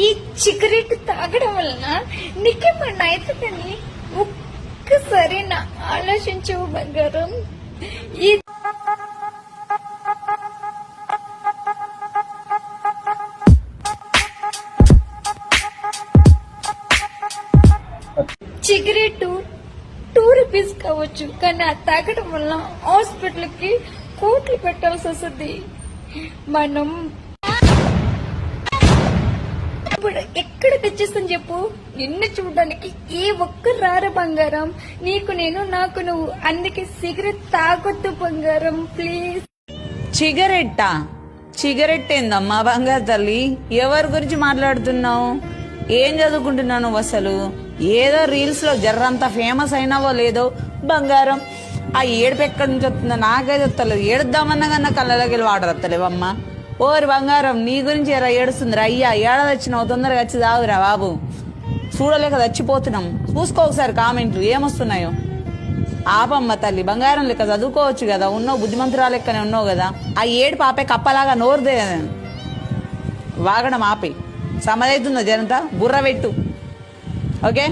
ఈ సిగరెట్ తాగడం వలన నీకేమన్నా అవుతుందని ఒక్కసారి నా ఆలోచించవు బంగారం. ఈ సిగరెట్ 2 రూపీస్ కావచ్చు, కానీ ఆ తాగడం వల్ల హాస్పిటల్ కి కోట్లు పెట్టాల్సి వస్తుంది. మనం ఇప్పుడు ఎక్కడ తెచ్చిస్తాను చెప్పు? నిన్ను చూడడానికి ఏ ఒక్కరు రారు బంగారం. నీకు నేను, నాకు నువ్వు. అందుకే సిగరెట్ తాగొద్దు బంగారం, ప్లీజ్. సిగరెట్టా? సిగరెట్ ఏందమ్మా బంగారు తల్లి? ఎవరి గురించి మాట్లాడుతున్నావు? ఏం చదువుకుంటున్నావు నువ్వు అసలు? ఏదో రీల్స్ లో జర్రంతా ఫేమస్ అయినావో లేదో బంగారం. ఆ ఏడుపు ఎక్కడి నుంచి వస్తుందో నాకైతే వస్తలేదు. ఏడుద్దామన్నా కన్నా కళ్ళలోకి వెళ్ళి వాటర్ వస్తలేవమ్మా. ఓరి బంగారం, నీ గురించి ఎరా ఏడుస్తుంది? అయ్యా ఏడాది వచ్చినావు, తొందరగా వచ్చి తాగురా బాబు. చూడలేక చచ్చిపోతున్నాం. చూసుకో ఒకసారి కామెంట్లు ఏమొస్తున్నాయో. ఆపమ్మ తల్లి, బంగారం లెక్క చదువుకోవచ్చు కదా, ఉన్నావు బుద్ధిమంతురా లెక్కనే ఉన్నావు కదా. ఆ ఏడు పాపే కప్పలాగా నోరుదే వాగడం ఆపే. సమదైతుందో జనంతా బుర్ర పెట్టు. ఓకే.